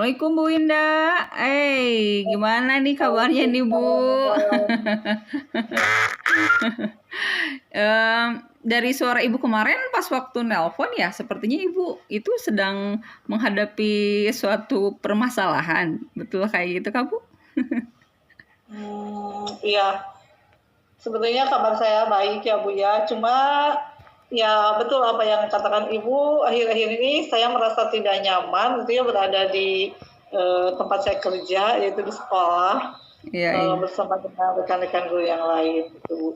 Assalamualaikum Bu Indah. Gimana nih kabarnya nih Bu? Dari suara Ibu kemarin pas waktu nelpon ya, sepertinya Ibu itu sedang menghadapi suatu permasalahan. Betul kayak gitu Kak Bu? Iya, sebetulnya kabar saya baik ya Bu ya. Cuma ya betul apa yang katakan Ibu, akhir-akhir ini saya merasa tidak nyaman gitu ya berada di tempat saya kerja, yaitu di sekolah, Iya. bersama dengan rekan-rekan guru yang lain gitu Bu.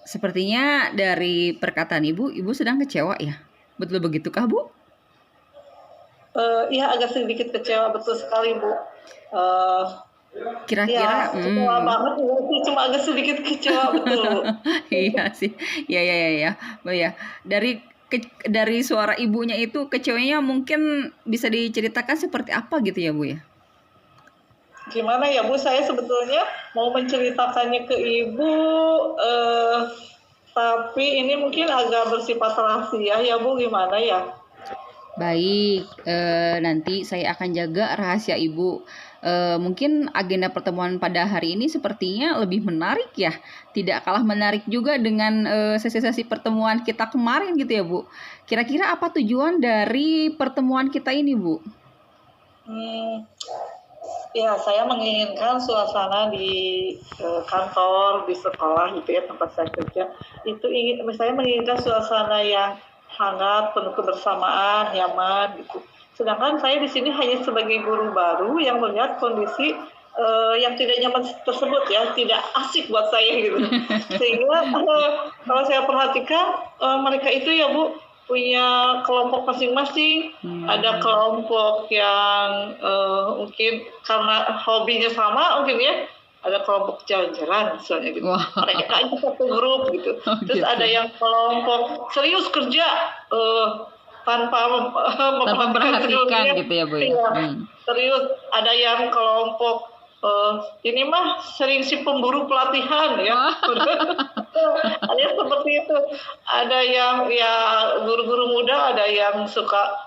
Sepertinya dari perkataan Ibu sedang kecewa ya. Betul begitukah Bu? Iya agak sedikit kecewa, betul sekali Bu. Kira-kira, Ya kecewa banget enggak sih, cuma agak sedikit kecewa betul Bu. iya sih. Ya. Oh ya, dari suara ibunya itu kecewanya mungkin bisa diceritakan seperti apa gitu ya, Bu ya? Gimana ya Bu, saya sebetulnya mau menceritakannya ke Ibu, tapi ini mungkin agak bersifat rahasia ya Bu, gimana ya? Baik, nanti saya akan jaga rahasia Ibu. Mungkin agenda pertemuan pada hari ini sepertinya lebih menarik ya. Tidak kalah menarik juga dengan sesi-sesi pertemuan kita kemarin gitu ya, Bu. Kira-kira apa tujuan dari pertemuan kita ini, Bu? Ya, saya menginginkan suasana di kantor, di sekolah gitu ya, tempat saya kerja, itu saya menginginkan suasana yang hangat, penuh kebersamaan, nyaman gitu. Sedangkan saya di sini hanya sebagai guru baru yang melihat kondisi yang tidak nyaman tersebut ya, tidak asik buat saya gitu. Sehingga kalau saya perhatikan mereka itu ya Bu punya kelompok masing-masing. Ada kelompok yang mungkin karena hobinya sama mungkin ya, ada kelompok jalan-jalan misalnya gitu. Wah. Mereka aja satu grup gitu. Terus gitu. ada yang kelompok serius kerja tanpa memperhatikan gitu ya Bu ya. Serius. Ada yang kelompok ini mah sering si pemburu pelatihan ya. Ada yang seperti itu. Ada yang ya guru-guru muda, ada yang suka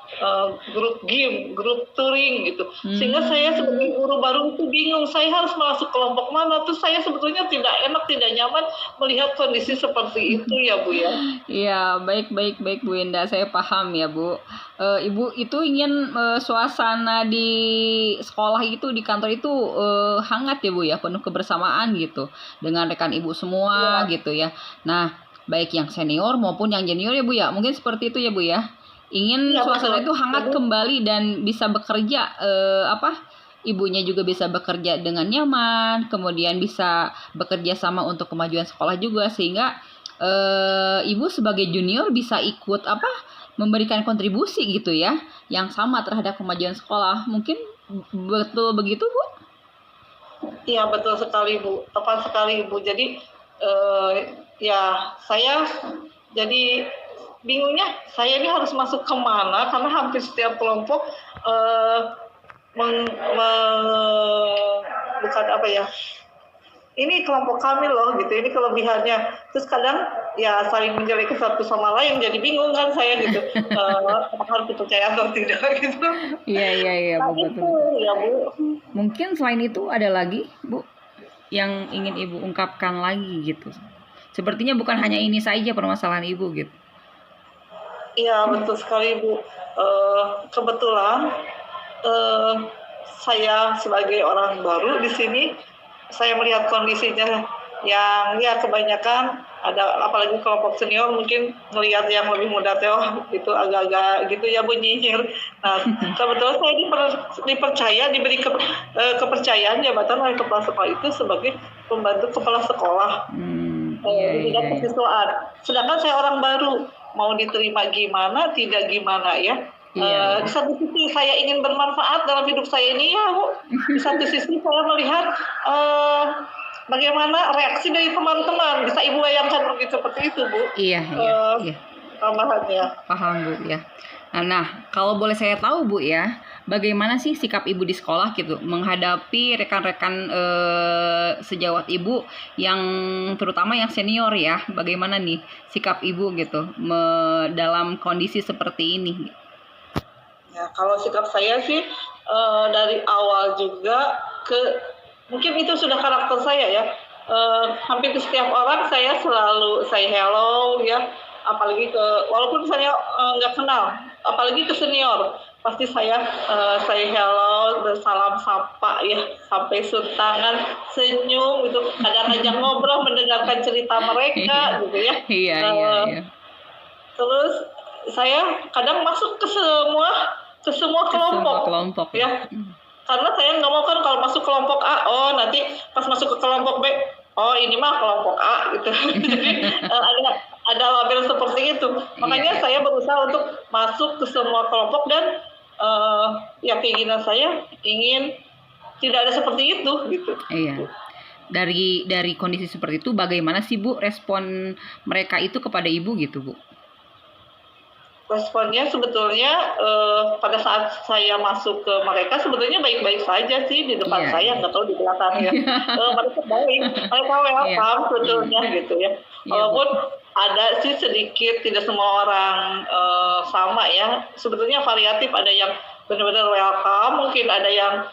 grup game, grup touring gitu. Sehingga saya sebagai guru baru itu bingung, saya harus masuk kelompok mana. Terus saya sebetulnya tidak enak, tidak nyaman melihat kondisi seperti itu ya Bu ya. Iya, baik Bu Indah, saya paham ya Bu. Ibu itu ingin suasana di sekolah itu, di kantor itu hangat ya Bu ya, penuh kebersamaan gitu dengan rekan Ibu semua gitu ya. Nah, baik yang senior maupun yang junior ya Bu ya, mungkin seperti itu ya Bu ya. Ingin suasana itu hangat kembali dan bisa bekerja ibunya juga bisa bekerja dengan nyaman, kemudian bisa bekerja sama untuk kemajuan sekolah juga, sehingga ibu sebagai junior bisa ikut memberikan kontribusi gitu ya yang sama terhadap kemajuan sekolah. Mungkin betul begitu Bu? Iya betul sekali Bu, tepat sekali Bu. Jadi ya saya jadi bingungnya saya ini harus masuk kemana karena hampir setiap kelompok bukan apa ya, ini kelompok kami loh gitu, ini kelebihannya. Terus kadang ya saling menjelekkan satu sama lain, jadi bingung kan saya gitu, harus dipercaya atau tidak gitu. Iya Nah, Bu, itu betul. ya Bu. Mungkin selain itu ada lagi Bu yang ingin Ibu ungkapkan lagi gitu. Sepertinya bukan hanya ini saja permasalahan Ibu gitu. Iya betul sekali Bu. Kebetulan saya sebagai orang baru di sini, saya melihat kondisinya yang ya kebanyakan ada, apalagi kelompok senior mungkin ngelihat yang lebih muda itu agak-agak gitu ya Bu, nyinyir. Nah kebetulan saya dipercaya, diberi kepercayaan jabatan oleh kepala sekolah itu sebagai pembantu kepala sekolah di bidang kesiswaan. Sedangkan saya orang baru, mau diterima gimana, tidak gimana ya. Di satu sisi saya ingin bermanfaat dalam hidup saya ini ya Bu. Di satu sisi saya melihat bagaimana reaksi dari teman-teman. Bisa Ibu bayangkan begitu seperti itu Bu. Iya. Tambahannya. Paham Bu ya. Nah, kalau boleh saya tahu Bu ya, bagaimana sih sikap Ibu di sekolah gitu menghadapi rekan-rekan sejawat Ibu yang terutama yang senior ya? Bagaimana nih sikap Ibu gitu dalam kondisi seperti ini? Ya, kalau sikap saya sih dari awal juga mungkin itu sudah karakter saya ya. Hampir ke setiap orang saya selalu say hello ya, apalagi walaupun saya nggak kenal, apalagi ke senior, pasti saya say hello, bersalam sapa ya, sampai suntangan, senyum gitu, kadang ngajak ngobrol, mendengarkan cerita mereka gitu ya. Iya, iya, iya. Terus saya kadang masuk ke semua kelompok ya. Karena saya nggak mau kan kalau masuk kelompok A, oh nanti pas masuk ke kelompok B, oh ini mah kelompok A gitu. Jadi ada label seperti itu. Makanya saya berusaha untuk masuk ke semua kelompok dan ya keinginan saya ingin tidak ada seperti itu gitu. Iya. Dari kondisi seperti itu, bagaimana sih Bu respon mereka itu kepada Ibu gitu Bu? Responnya sebetulnya pada saat saya masuk ke mereka sebetulnya baik-baik saja sih di depan saya, nggak tahu di belakangnya. Mereka baik, mereka welcome sebetulnya gitu ya. Walaupun ada sih sedikit, tidak semua orang sama ya. Sebetulnya variatif, ada yang benar-benar welcome, mungkin ada yang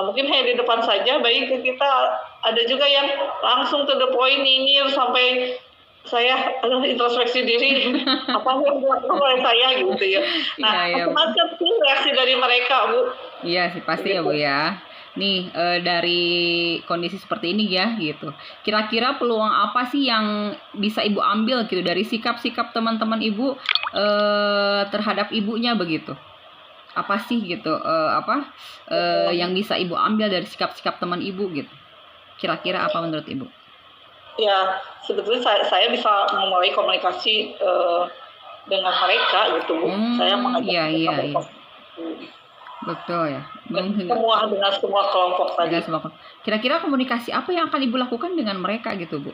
mungkin hanya di depan saja baik ke kita, ada juga yang langsung to the point, nyinyir sampai saya introspeksi diri apa yang dilakukan oleh saya gitu ya. Nah, macam-macam sih reaksi dari mereka Bu. Iya sih pasti gitu. Ya Bu ya. Nih dari kondisi seperti ini ya gitu. Kira-kira peluang apa sih yang bisa Ibu ambil gitu dari sikap-sikap teman-teman Ibu terhadap ibunya begitu? Apa sih gitu yang bisa Ibu ambil dari sikap-sikap teman Ibu gitu? Kira-kira apa menurut Ibu? Ya, sebetulnya saya bisa memulai komunikasi dengan mereka gitu Bu. Saya mengajak mereka. Betul ya. Dengan semua kelompok tadi. Kira-kira komunikasi apa yang akan Ibu lakukan dengan mereka gitu Bu?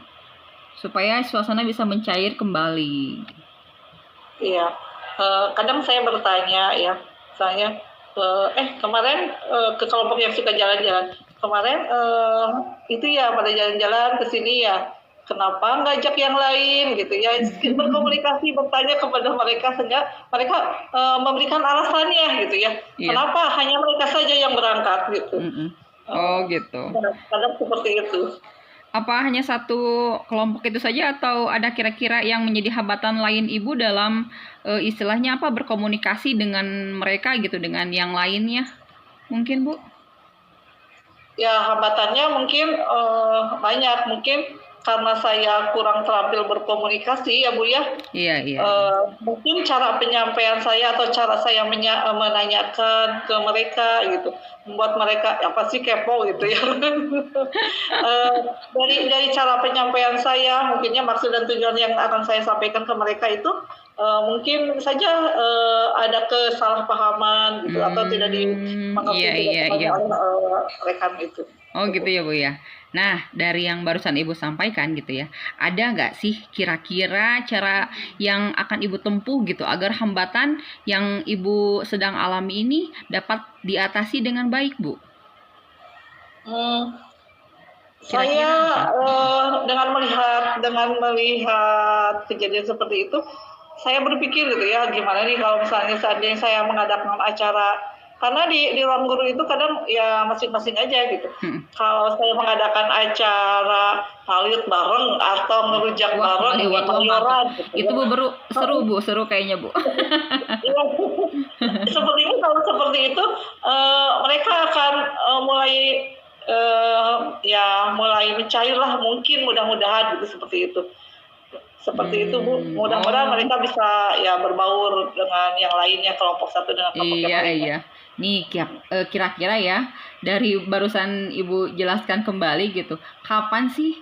Supaya suasana bisa mencair kembali. Iya. Kadang saya bertanya ya, misalnya kemarin ke kelompok yang suka jalan-jalan. Kemarin itu ya pada jalan-jalan ke sini ya, kenapa ngajak yang lain gitu ya, berkomunikasi, bertanya kepada mereka sehingga mereka memberikan alasannya gitu ya, kenapa hanya mereka saja yang berangkat gitu. Oh gitu. Kadang seperti itu. Apa hanya satu kelompok itu saja atau ada kira-kira yang menjadi hambatan lain Ibu dalam istilahnya berkomunikasi dengan mereka gitu, dengan yang lainnya mungkin Bu? Ya hambatannya mungkin banyak, mungkin karena saya kurang terampil berkomunikasi ya Bu ya. Iya. Mungkin cara penyampaian saya atau cara saya menanyakan ke mereka gitu, membuat mereka apa sih kepo gitu ya. Dari cara penyampaian saya, mungkinnya maksud dan tujuan yang akan saya sampaikan ke mereka itu mungkin saja ada kesalahpahaman gitu atau tidak dimengerti oleh rekan itu. Oh gitu ya Bu ya. Nah dari yang barusan Ibu sampaikan gitu ya, ada nggak sih kira-kira cara yang akan Ibu tempuh gitu agar hambatan yang Ibu sedang alami ini dapat diatasi dengan baik Bu? Saya dengan melihat kejadian seperti itu, saya berpikir gitu ya, gimana nih kalau misalnya seandainya saya mengadakan acara, karena di ruang guru itu kadang ya masing-masing aja gitu. Kalau saya mengadakan acara maulid bareng atau ngerujak bareng, itu Bu seru kayaknya Bu. Seperti itu mereka akan mulai mencair lah, mungkin mudah-mudahan gitu seperti itu. Seperti itu Bu, mudah-mudahan mereka bisa ya berbaur dengan yang lainnya, kelompok satu dengan kelompok yang lainnya. Iya. Nih kira-kira ya dari barusan Ibu jelaskan kembali gitu, kapan sih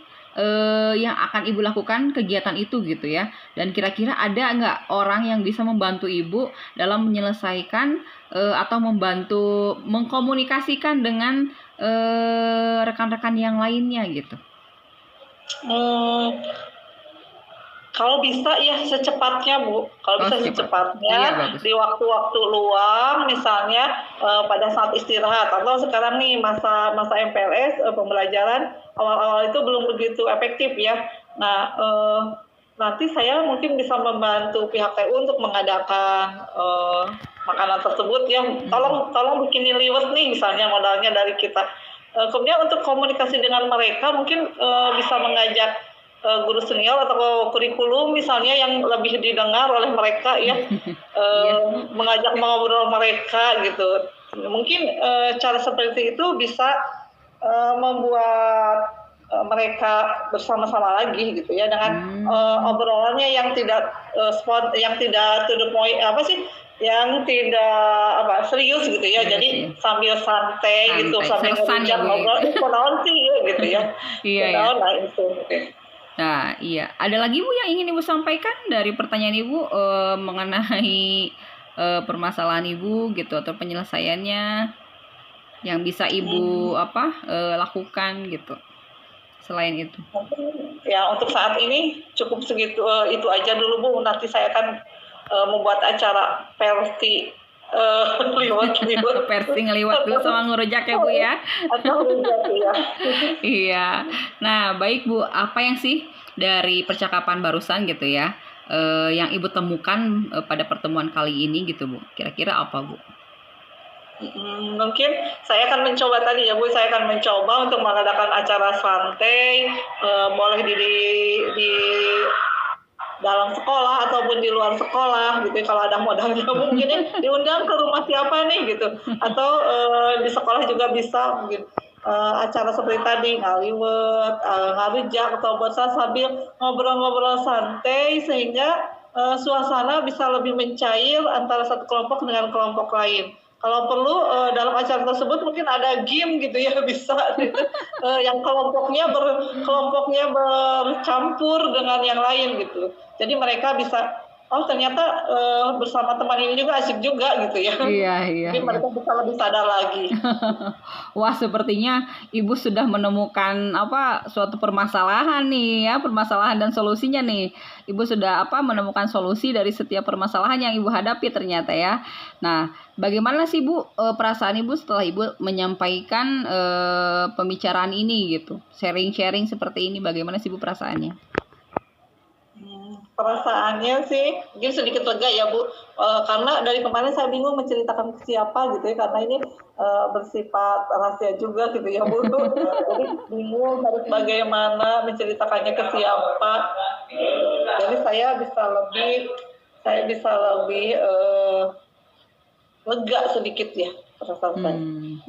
yang akan Ibu lakukan kegiatan itu gitu ya, dan kira-kira ada nggak orang yang bisa membantu Ibu dalam menyelesaikan atau membantu mengkomunikasikan dengan rekan-rekan yang lainnya gitu? Kalau bisa ya secepatnya Bu, secepatnya di waktu-waktu luang, misalnya pada saat istirahat, atau sekarang nih masa MPLS, pembelajaran awal-awal itu belum begitu efektif ya. Nah nanti saya mungkin bisa membantu pihak TU untuk mengadakan makanan tersebut ya. Tolong bikinin liwet nih misalnya modalnya dari kita. Kemudian untuk komunikasi dengan mereka mungkin bisa mengajak guru senior atau kurikulum misalnya yang lebih didengar oleh mereka ya, mengajak mengobrol mereka gitu. Mungkin cara seperti itu bisa membuat mereka bersama-sama lagi gitu ya dengan obrolannya yang tidak yang tidak to the point yang tidak serius gitu ya. Jadi sambil santai gitu sambil ngejak ngobrol kenaon sih gitu ya. Iya. Nah, iya. Ada lagi Bu yang ingin Ibu sampaikan dari pertanyaan Ibu mengenai permasalahan Ibu gitu atau penyelesaiannya yang bisa Ibu lakukan gitu. Selain itu. Ya, untuk saat ini cukup segitu itu aja dulu Bu. Nanti saya akan membuat acara versi liwat. Versi ngeliwat dulu sama ngurujak ya Bu ya. Atau ngurujak ya. Iya. Nah, baik Bu, apa yang sih dari percakapan barusan gitu ya yang Ibu temukan pada pertemuan kali ini gitu Bu? Kira-kira apa Bu? Mungkin saya akan mencoba tadi ya Bu, saya akan mencoba untuk mengadakan acara santai, boleh di dalam sekolah ataupun di luar sekolah gitu. Kalau ada modalnya mungkin diundang ke rumah siapa nih gitu, atau di sekolah juga bisa mungkin acara seperti tadi ngaliwet, ngarujak atau bosan sambil ngobrol-ngobrol santai sehingga suasana bisa lebih mencair antara satu kelompok dengan kelompok lain. Kalau perlu dalam acara tersebut mungkin ada game gitu ya, bisa gitu. Yang kelompoknya bercampur dengan yang lain gitu. Jadi mereka bisa ternyata bersama teman ini juga asik juga gitu ya. Iya. Jadi mereka bisa lebih sadar lagi. Wah, sepertinya Ibu sudah menemukan suatu permasalahan nih ya, permasalahan dan solusinya nih. Ibu sudah menemukan solusi dari setiap permasalahan yang Ibu hadapi ternyata ya. Nah, bagaimana sih Bu perasaan Ibu setelah Ibu menyampaikan pembicaraan ini gitu? Sharing-sharing seperti ini, bagaimana sih Bu perasaannya? Perasaannya sih mungkin sedikit lega ya Bu, karena dari kemarin saya bingung menceritakan ke siapa gitu ya, karena ini bersifat rahasia juga gitu ya Bu. Jadi bingung harus bagaimana menceritakannya ke siapa. Jadi saya bisa lebih lega sedikit ya perasaan saya.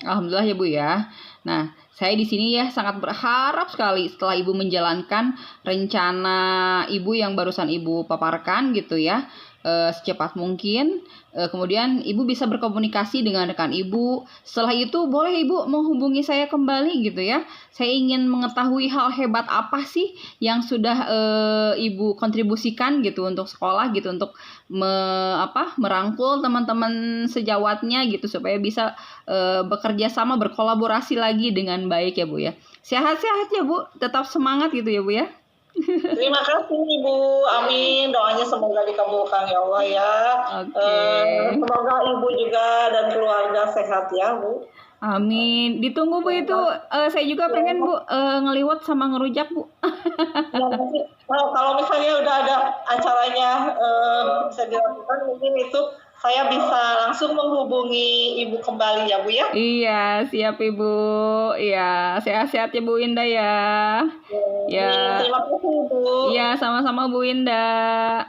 Alhamdulillah ya Bu ya. Nah, saya di sini ya sangat berharap sekali setelah Ibu menjalankan rencana Ibu yang barusan Ibu paparkan gitu ya, secepat mungkin. Kemudian Ibu bisa berkomunikasi dengan rekan Ibu. Setelah itu boleh Ibu menghubungi saya kembali gitu ya. Saya ingin mengetahui hal hebat apa sih yang sudah Ibu kontribusikan gitu untuk sekolah gitu, untuk merangkul teman-teman sejawatnya gitu supaya bisa bekerja sama, berkolaborasi lagi dengan baik ya Bu ya. Sehat-sehat ya Bu, tetap semangat gitu ya Bu ya. Terima kasih Ibu, amin. Doanya semoga dikabulkan ya Allah ya. Semoga Ibu juga dan keluarga sehat ya Bu. Amin. Ditunggu Bu itu. Saya juga pengen Bu ngeliwat sama ngerujak Bu. Kalau misalnya udah ada acaranya bisa dilakukan, mungkin itu saya bisa langsung menghubungi Ibu kembali ya Bu ya. Iya, siap Ibu. Iya, sehat-sehat ya Bu Indah ya. Ya. Terima kasih Bu. Iya, sama-sama Bu Indah.